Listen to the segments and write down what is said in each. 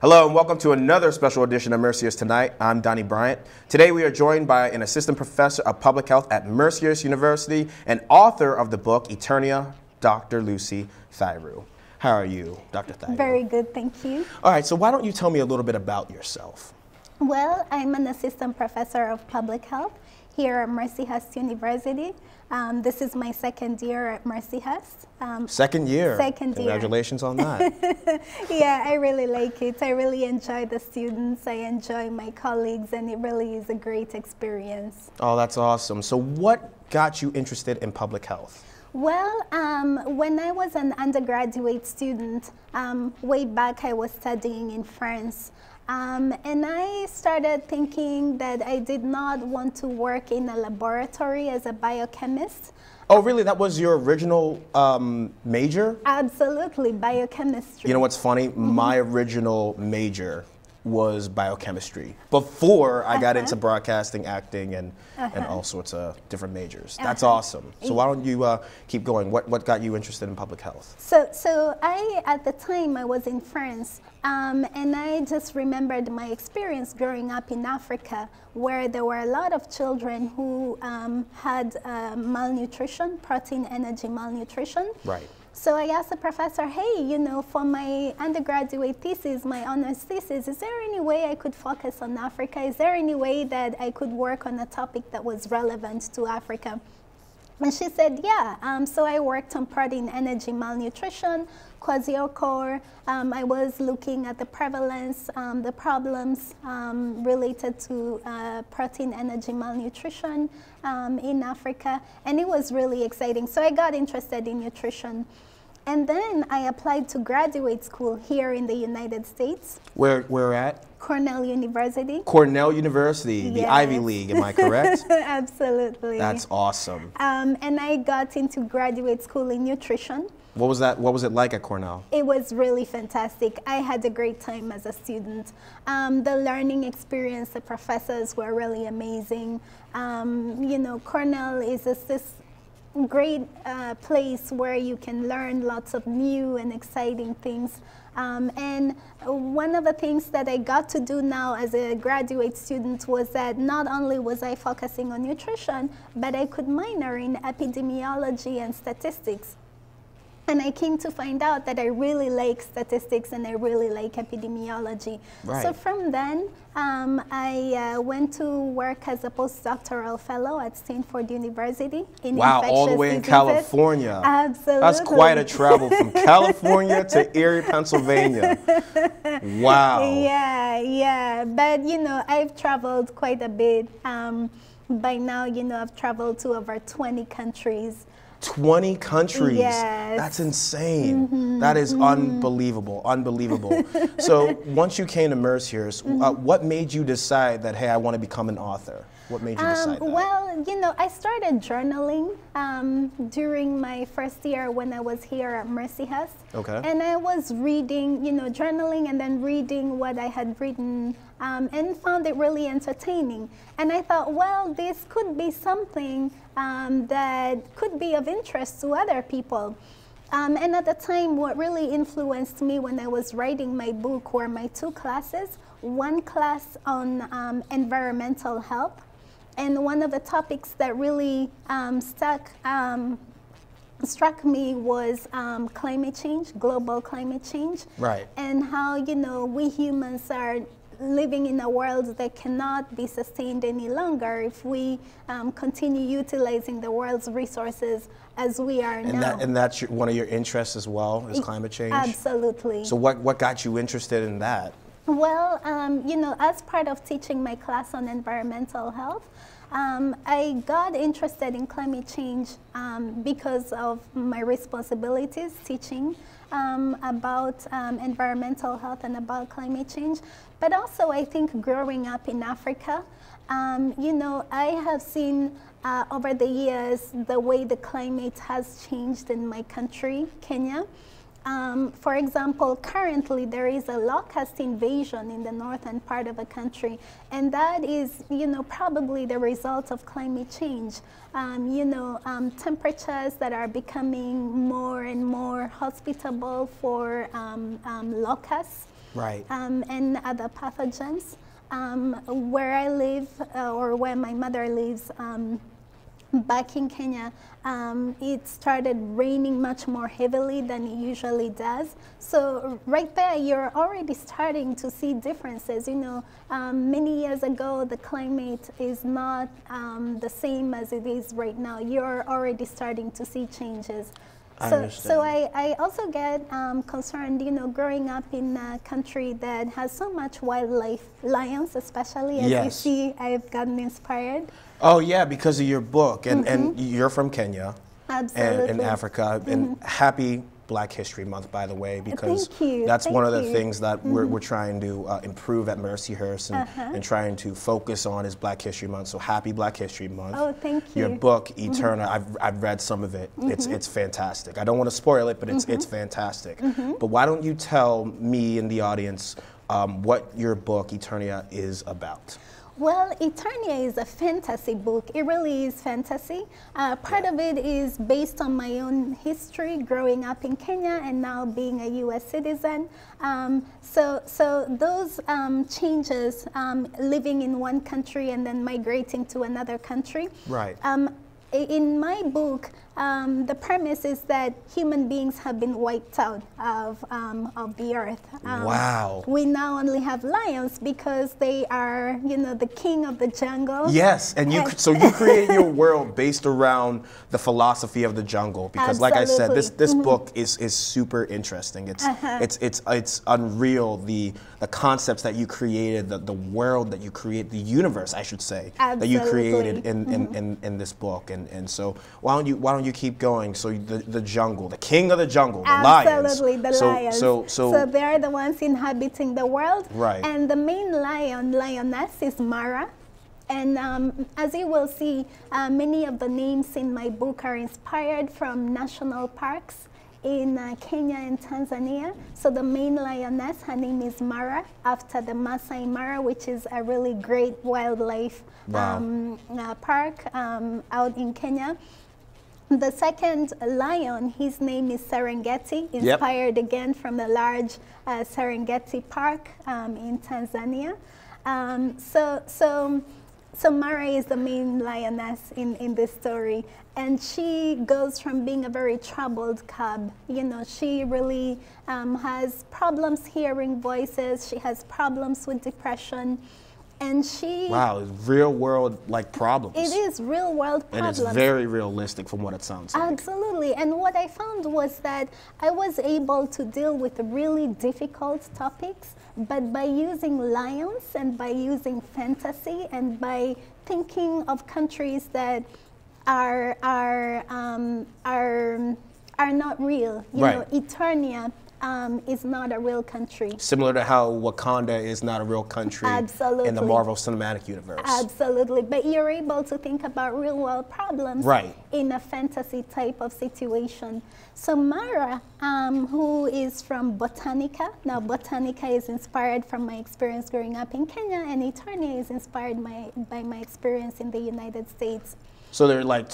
Hello and welcome to another special edition of Mercyhurst Tonight. I'm Donny Bryant. Today we are joined by an assistant professor of public health at Mercyhurst University and author of the book Eternia, Dr. Lucy Thairu. How are you, Dr. Thairu? Very good, thank you. All right, so why don't you tell me a little bit about yourself? Well, I'm an assistant professor of public health here at Mercyhurst University. This is my second year at Mercyhurst. Second year? Second year. Congratulations on that. Yeah, I really like it. I really enjoy the students. I enjoy my colleagues, and it really is a great experience. Oh, that's awesome. So what got you interested in public health? Well, when I was an undergraduate student, way back I was studying in France. And I started thinking that I did not want to work in a laboratory as a biochemist. Oh, really? That was your original major? Absolutely, biochemistry. You know what's funny? My original major was biochemistry before I got into broadcasting, acting, and all sorts of different majors. That's awesome. So why don't you keep going? What got you interested in public health? So at the time I was in France, and I just remembered my experience growing up in Africa, where there were a lot of children who had malnutrition, protein energy malnutrition. Right. So I asked the professor, hey, you know, for my undergraduate thesis, my honors thesis, is there any way I could focus on Africa? Is there any way that I could work on a topic that was relevant to Africa? And she said, yeah. So I worked on protein energy malnutrition, kwashiorkor. I was looking at the prevalence, the problems related to protein energy malnutrition in Africa. And it was really exciting. So I got interested in nutrition. And then I applied to graduate school here in the United States. Where at? Cornell University. Cornell University, the Ivy League, am I correct? Absolutely. That's awesome. And I got into graduate school in nutrition. What was that? What was it like at Cornell? It was really fantastic. I had a great time as a student. The learning experience, the professors were really amazing. You know, Cornell is this great place where you can learn lots of new and exciting things. And one of the things that I got to do now as a graduate student was that not only was I focusing on nutrition, but I could minor in epidemiology and statistics. And I came to find out that I really like statistics and I really like epidemiology. Right. So from then, I went to work as a postdoctoral fellow at Stanford University in Wow, all the way in California. Absolutely. That's quite a travel from California to Erie, Pennsylvania. Wow. Yeah. But, you know, I've traveled quite a bit. By now, you know, I've traveled to over 20 countries. 20 countries. Yes. That's insane. That is unbelievable, unbelievable. So once you came to Mercyhurst, what made you decide that, hey, I want to become an author? What made you decide that? Well, you know, I started journaling during my first year when I was here at Mercyhurst. Okay. And I was reading, you know, journaling and then reading what I had written and found it really entertaining. And I thought, well, this could be something that could be of interest to other people. And at the time, what really influenced me when I was writing my book were my two classes. One class on environmental health, and one of the topics that really struck me was climate change, global climate change. Right. And how, you know, we humans are living in a world that cannot be sustained any longer if we continue utilizing the world's resources as we are now. And that's one of your interests as well, is climate change? Absolutely. So what got you interested in that? Well, you know, as part of teaching my class on environmental health, I got interested in climate change because of my responsibilities teaching about environmental health and about climate change. But also, I think growing up in Africa, you know, I have seen over the years the way the climate has changed in my country, Kenya. For example, currently there is a locust invasion in the northern part of the country, and that is, you know, probably the result of climate change. You know, temperatures that are becoming more and more hospitable for locusts. Right. And other pathogens. Where I live, or where my mother lives, back in Kenya, it started raining much more heavily than it usually does. So right there, you're already starting to see differences. You know, many years ago, the climate is not the same as it is right now. You're already starting to see changes. So I also get concerned, you know, growing up in a country that has so much wildlife, lions especially, as you see, I've gotten inspired. Oh yeah, because of your book, and you're from Kenya. Absolutely. In Africa, and happy Black History Month, by the way, because Thank that's you. one of the things that we're trying to improve at Mercyhurst and trying to focus on is Black History Month. So happy Black History Month. Oh, thank you. Your book, Eternia, I've read some of it. It's fantastic. I don't want to spoil it, but it's fantastic. But why don't you tell me and the audience what your book, Eternia, is about? Well, Eternia is a fantasy book. It really is fantasy. Part of it is based on my own history, growing up in Kenya and now being a U.S. citizen. So those changes, living in one country and then migrating to another country. Right. In my book, the premise is that human beings have been wiped out of the earth. Wow. We now only have lions because they are, you know, the king of the jungle. Yes, and so you created your world based around the philosophy of the jungle, because like I said, this book is super interesting. It's unreal, the concepts that you created, the world that you created, the universe, I should say, that you created in this book. And so why don't you keep going? So the jungle, the king of the jungle, the lions. Absolutely, the lions. So they're the ones inhabiting the world. Right. And the main lioness is Mara. And as you will see, many of the names in my book are inspired from national parks in Kenya and Tanzania. So the main lioness, her name is Mara, after the Masai Mara, which is a really great wildlife park out in Kenya. The second lion, his name is Serengeti, inspired again from the large Serengeti Park in Tanzania. So Mara is the main lioness in this story, and she goes from being a very troubled cub. You know, she really has problems hearing voices. She has problems with depression, and she... Wow, it's real world like problems. It is real world problems. And it's very realistic from what it sounds like. Absolutely, and what I found was that I was able to deal with really difficult topics, but by using lions and by using fantasy and by thinking of countries that are not real. You know, Eternia is not a real country. Similar to how Wakanda is not a real country in the Marvel Cinematic Universe. Absolutely, but you're able to think about real world problems in a fantasy type of situation. So Mara, who is from Botanica, now Botanica is inspired from my experience growing up in Kenya, and Eternia is inspired by my experience in the United States. So they're like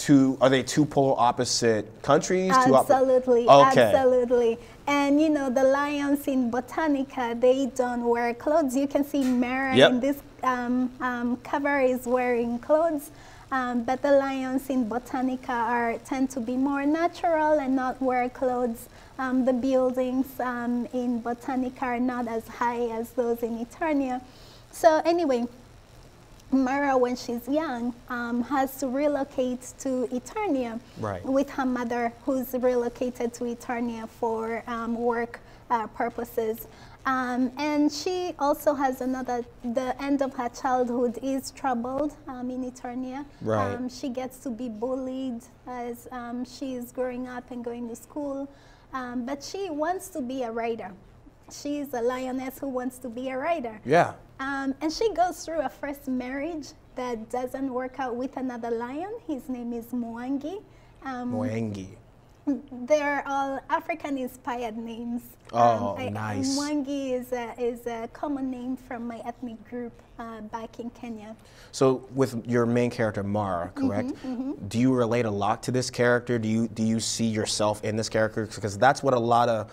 are they two polar opposite countries? Absolutely, absolutely. And you know, the lions in Botanica, they don't wear clothes. You can see Mara in this cover is wearing clothes. But the lions in Botanica tend to be more natural and not wear clothes. The buildings in Botanica are not as high as those in Eternia. So anyway, Mara, when she's young, has to relocate to Eternia with her mother, who's relocated to Eternia for work purposes. And she also has the end of her childhood is troubled in Eternia. She gets to be bullied as she is growing up and going to school. But she wants to be a writer. She's a lioness who wants to be a writer. Yeah. And she goes through a first marriage that doesn't work out with another lion. His name is Mwangi. Mwangi. They're all African-inspired names. Oh, nice. Mwangi is a common name from my ethnic group back in Kenya. So with your main character, Mara, correct? Do you relate a lot to this character? Do you see yourself in this character? Because that's what a lot of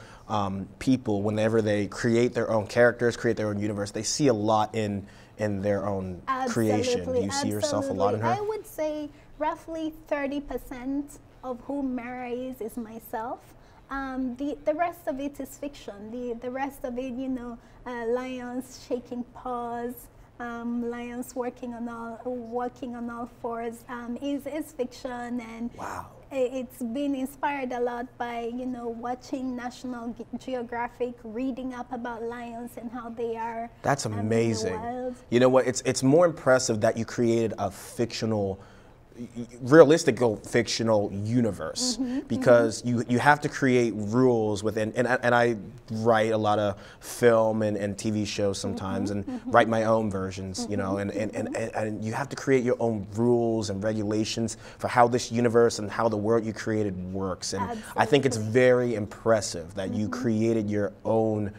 people, whenever they create their own characters, create their own universe, they see a lot in their own creation. Do you see yourself a lot in her? I would say roughly 30% of who Mara is myself. The rest of it is fiction. The rest of it, you know, lions shaking paws, lions walking on all fours, is fiction, and wow. It's been inspired a lot by, you know, watching National Geographic, reading up about lions and how they are. That's amazing. In the wild. You know what? It's more impressive that you created a fictional, realistic fictional universe, because you have to create rules within, and I write a lot of film and TV shows sometimes, and write my own versions, you know, and you have to create your own rules and regulations for how this universe and how the world you created works. And Absolutely. I think it's very impressive that you created your own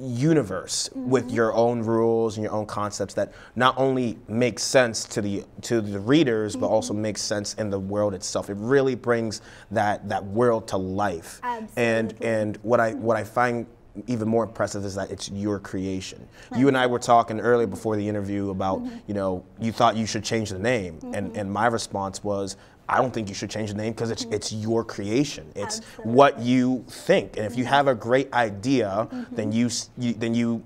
universe with your own rules and your own concepts that not only make sense to the readers, but also makes sense in the world itself. It really brings that world to life. Absolutely. And what I find even more impressive is that it's your creation. You and I were talking earlier before the interview about, you know, you thought you should change the name, and my response was, I don't think you should change the name, because it's your creation. It's Absolutely. what you think, and if you have a great idea, then you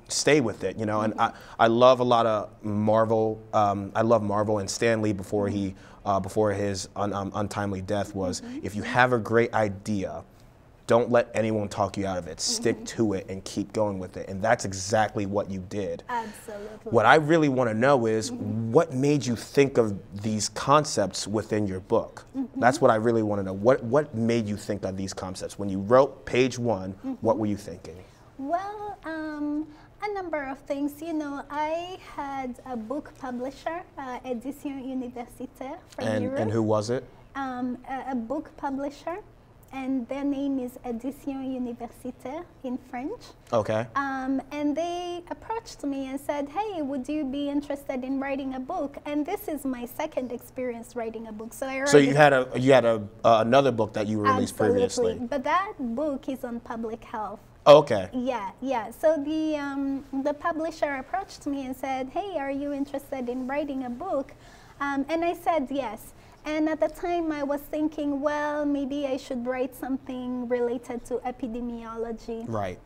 stay with it. You know, and I love a lot of Marvel. I love Marvel, and Stan Lee before his untimely death was, if you have a great idea, don't let anyone talk you out of it. Stick to it and keep going with it. And that's exactly what you did. Absolutely. What I really want to know is what made you think of these concepts within your book? That's what I really want to know. What made you think of these concepts? When you wrote page 1, what were you thinking? Well, a number of things. You know, I had a book publisher, Édition Universitaire from Europe. And who was it? A book publisher. And their name is Édition Universitaire in French. Okay. And they approached me and said, hey, would you be interested in writing a book? And this is my second experience writing a book. So you had another book that you released previously. But that book is on public health. Okay. Yeah. So the publisher approached me and said, hey, are you interested in writing a book? And I said yes. And at the time I was thinking, well, maybe I should write something related to epidemiology. Right.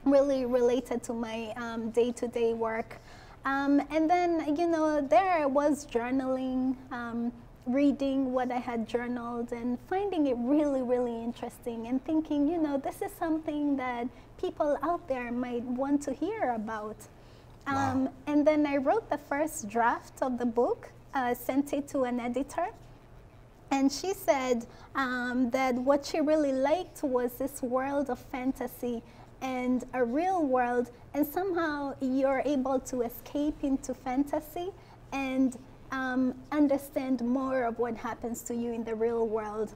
Really related to my day-to-day work. And then, you know, there I was journaling, reading what I had journaled and finding it really, really interesting, and thinking, you know, this is something that people out there might want to hear about. Wow. And then I wrote the first draft of the book, sent it to an editor. And she said that what she really liked was this world of fantasy and a real world, and somehow you're able to escape into fantasy and understand more of what happens to you in the real world.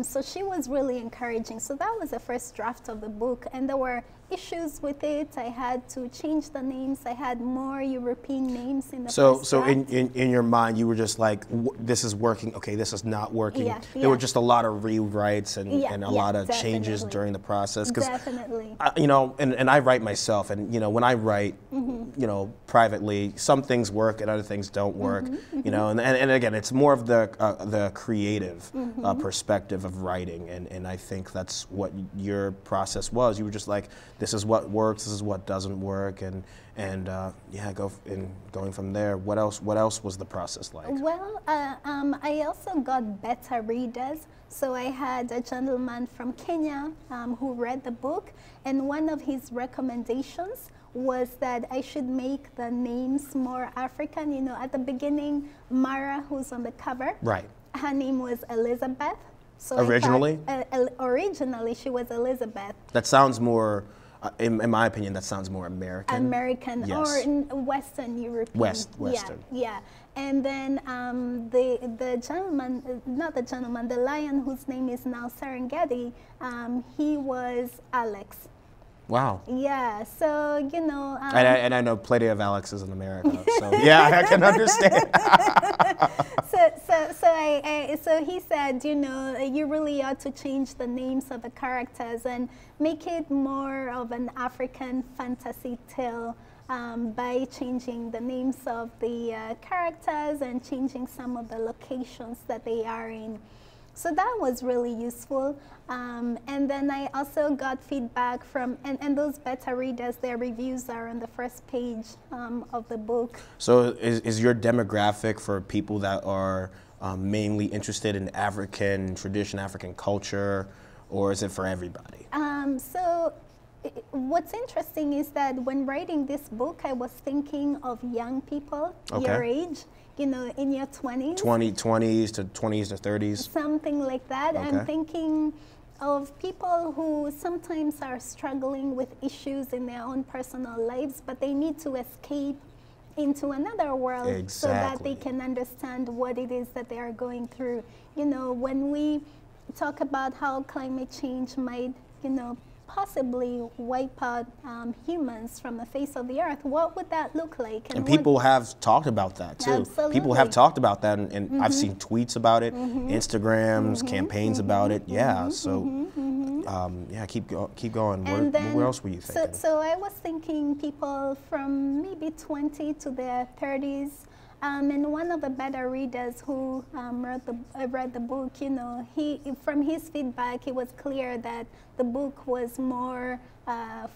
So she was really encouraging. So that was the first draft of the book, and there were issues with it. I had to change the names. I had more European names in the first So draft. in your mind, you were just like, this is working, okay, this is not working. Yeah, There were just a lot of rewrites and a lot of definitely. changes during the process. Definitely. You know, and I write myself, and, you know, when I write, you know, privately, some things work and other things don't work, you know, and again, it's more of the creative perspective of writing, and I think that's what your process was. You were just like, this is what works, this is what doesn't work, and going from there. What else was the process like? Well, I also got beta readers. So I had a gentleman from Kenya who read the book, and one of his recommendations was that I should make the names more African. You know, at the beginning, Mara, who's on the cover, Right. her name was Elizabeth. So Originally? originally she was Elizabeth. That sounds more In my opinion, that sounds more American. American, yes. or in Western European. Western. Yeah. And then the gentleman, not the gentleman, the lion whose name is now Serengeti, he was Alex. Wow. Yeah, so, you know. And I know plenty of Alexes in America, so yeah, I can understand. So he said, you know, you really ought to change the names of the characters and make it more of an African fantasy tale by changing the names of the characters and changing some of the locations that they are in. So that was really useful. And then I also got feedback from, and those beta readers, their reviews are on the first page of the book. So is your demographic for people that are mainly interested in African tradition, African culture, or is it for everybody? So what's interesting is that when writing this book, I was thinking of young people, your age. You know, in your 20s. 20s to 30s. Something like that. Okay. I'm thinking of people who sometimes are struggling with issues in their own personal lives, but they need to escape into another world so that they can understand what it is that they are going through. You know, when we talk about how climate change might, you know, possibly wipe out humans from the face of the earth, what would that look like? And people have talked about that too. Absolutely. People have talked about that, and I've seen tweets about it, Instagrams, campaigns about it. Yeah, so yeah, keep going. Where else were you thinking? So I was thinking people from maybe 20 to their 30s. And one of the beta readers who read the book, you know, from his feedback, it was clear that the book was more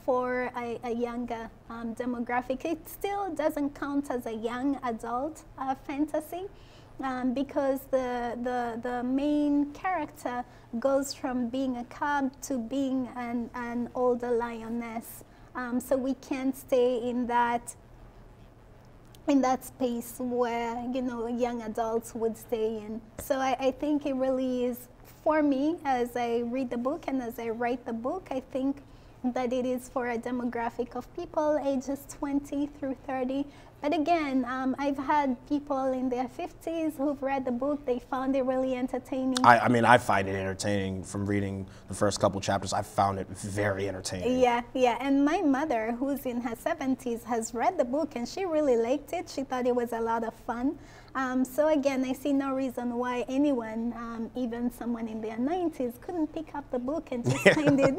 for a younger demographic. It still doesn't count as a young adult fantasy because the main character goes from being a cub to being an older lioness. So we can't stay in that space where, you know, young adults would stay in. So I think it really is, for me, as I read the book and as I write the book, I think that it is for a demographic of people ages 20 through 30. But again, I've had people in their 50s who've read the book. They found it really entertaining. I mean, I find it entertaining from reading the first couple chapters. I found it very entertaining. Yeah. And my mother, who's in her 70s, has read the book and she really liked it. She thought it was a lot of fun. So again, I see no reason why anyone, even someone in their 90s, couldn't pick up the book and just find it.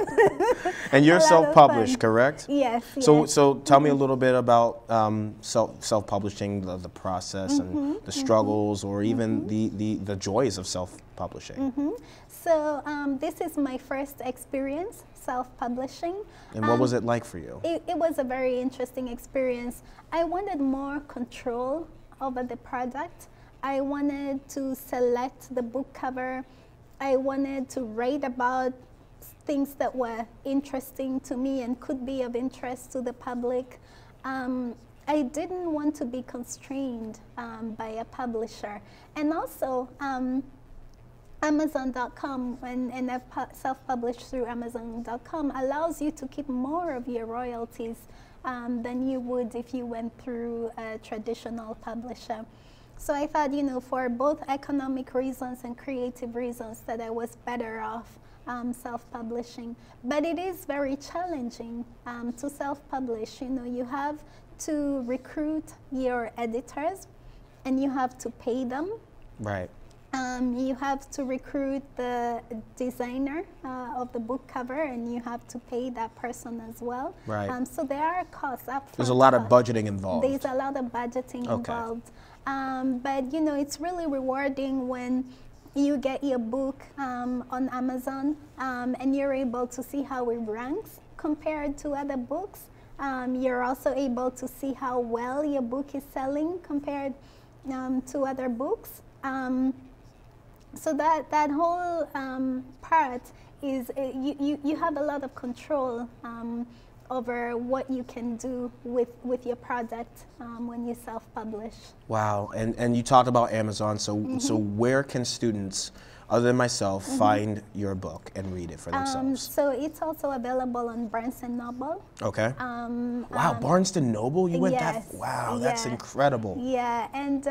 And you're self-published, correct? Yes. So tell me a little bit about self-publishing, the process and the struggles, or even the joys of self-publishing. So this is my first experience self-publishing. And what was it like for you? It was a very interesting experience. I wanted more control over the product. I wanted to select the book cover. I wanted to write about things that were interesting to me and could be of interest to the public. I didn't want to be constrained by a publisher. And also, Amazon.com, and I've self-published through Amazon.com, allows you to keep more of your royalties than you would if you went through a traditional publisher. So I thought, you know, for both economic reasons and creative reasons, that I was better off self-publishing. But it is very challenging to self-publish. You know, you have to recruit your editors and you have to pay them. Right. You have to recruit the designer of the book cover, and you have to pay that person as well. Right. So there are costs up front. There's a lot of budgeting involved. There's a lot of budgeting involved. But, you know, it's really rewarding when you get your book on Amazon and you're able to see how it ranks compared to other books. You're also able to see how well your book is selling compared to other books. So that whole part is you have a lot of control over what you can do with your product when you self-publish. Wow, and you talked about Amazon. So so where can students other than myself, find your book and read it for themselves? So it's also available on Barnes and Noble. Okay. Wow, Barnes and Noble? You went that? Wow, that's incredible. Yeah, and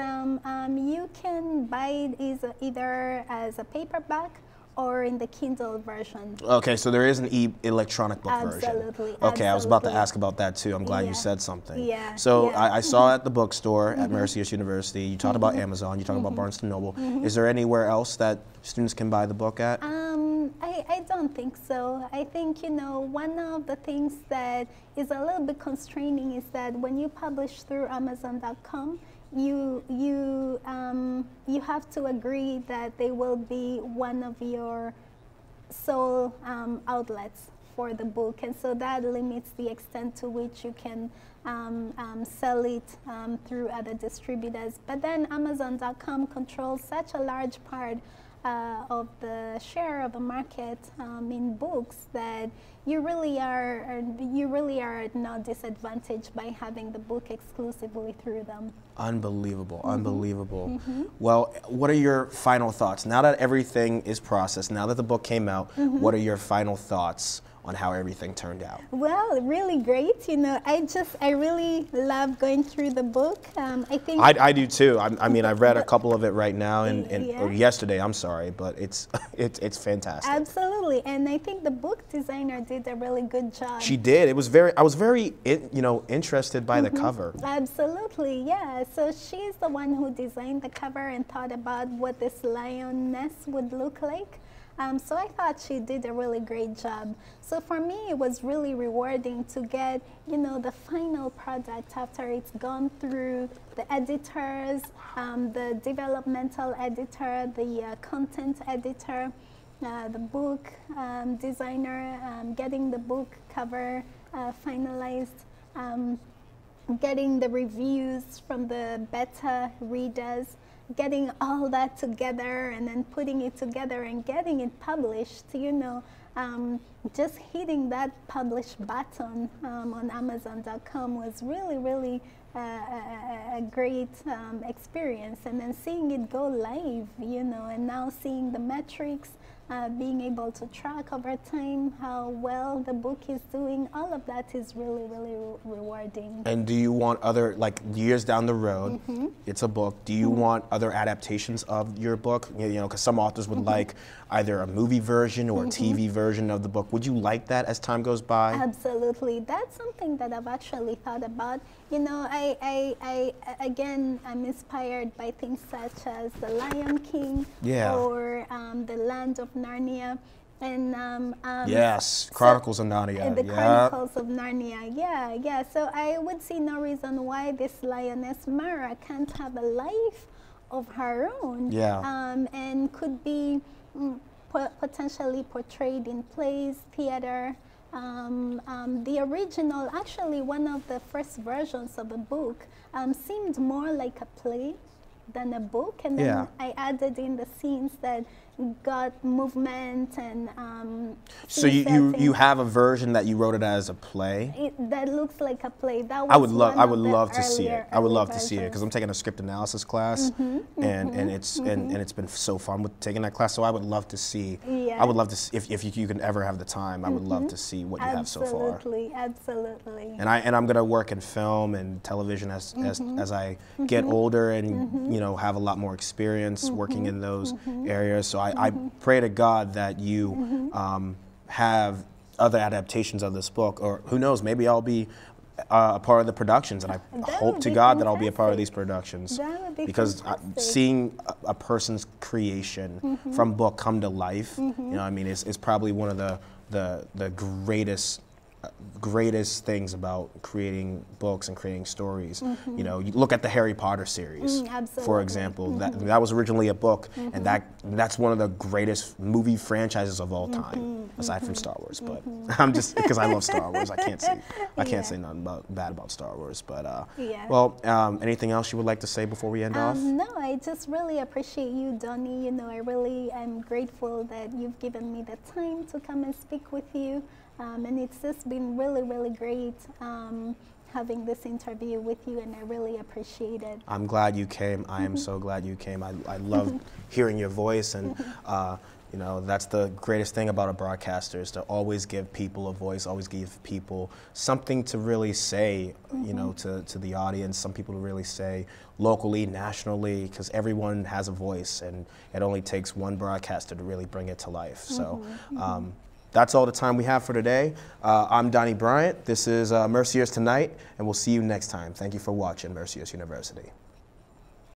you can buy it either as a paperback or in the Kindle version. Okay, so there is an electronic book version. Absolutely. Okay, I was about to ask about that too. I'm glad you said something. Yeah. So I saw at the bookstore at Mercyhurst University, you talked about Amazon, you talked about Barnes and Noble. Is there anywhere else that students can buy the book at? I don't think so. I think, you know, one of the things that is a little bit constraining is that when you publish through Amazon.com, you have to agree that they will be one of your sole outlets for the book, and so that limits the extent to which you can sell it through other distributors. But then Amazon.com controls such a large part of the share of the market in books that you really are not disadvantaged by having the book exclusively through them. Unbelievable, unbelievable. Well, what are your final thoughts? Now that everything is processed, now that the book came out, what are your final thoughts on how everything turned out? Well, really great. You know, I really love going through the book. I think I do too. I mean, I've read a couple of it right now, or yesterday. I'm sorry, but it's fantastic. Absolutely, and I think the book designer did a really good job. She did. I was very interested by the cover. Absolutely, yeah. So she's the one who designed the cover and thought about what this lioness would look like. So I thought she did a really great job. So for me, it was really rewarding to get, you know, the final product after it's gone through the editors, the developmental editor, the content editor, the book designer, getting the book cover finalized, getting the reviews from the beta readers, getting all that together and then putting it together and getting it published, you know, just hitting that publish button on Amazon.com was really, really a great experience. And then seeing it go live, you know, and now seeing the metrics, being able to track over time how well the book is doing, all of that is really, really rewarding. And do you want other, like years down the road, it's a book, do you want other adaptations of your book? You know, because some authors would like either a movie version or a TV version of the book. Would you like that as time goes by? Absolutely. That's something that I've actually thought about. You know, again, I'm inspired by things such as The Lion King or The Land of Narnia. And yes, Chronicles of Narnia. The Chronicles of Narnia, yeah. So I would see no reason why this lioness Mara can't have a life of her own. And could be potentially portrayed in plays, theater. The original, actually one of the first versions of the book seemed more like a play than a book, and then I added in the scenes that got movement and so you have a version that you wrote it as a play that looks like a play. That was I would love to see it. I would love to see it because I'm taking a script analysis class, and it's been so fun with taking that class. So I would love to see. I would love to see, if you can ever have the time. I would love to see what you have so far. Absolutely. And I'm gonna work in film and television as I get older and you know have a lot more experience working in those areas. So I pray to God that you have other adaptations of this book, or who knows, maybe I'll be a part of the productions, and I hope to God that I'll be a part of these productions, because seeing a person's creation from book come to life, you know, I mean, is probably one of the greatest things about creating books and creating stories. You know, you look at the Harry Potter series, for example. That was originally a book, and that's one of the greatest movie franchises of all time, aside from Star Wars. But I'm just, because I love Star Wars, I can't say nothing bad about Star Wars. But well, anything else you would like to say before we end off? No, I just really appreciate you, Donny. You know, I really am grateful that you've given me the time to come and speak with you. And it's just been really, really great having this interview with you, and I really appreciate it. I'm glad you came. I am so glad you came. I love hearing your voice, and you know, that's the greatest thing about a broadcaster, is to always give people a voice, always give people something to really say, you know, to the audience, some people to really say locally, nationally, because everyone has a voice, and it only takes one broadcaster to really bring it to life. So that's all the time we have for today. I'm Donny Bryant. This is Mercyhurst Tonight, and we'll see you next time. Thank you for watching Mercyhurst University.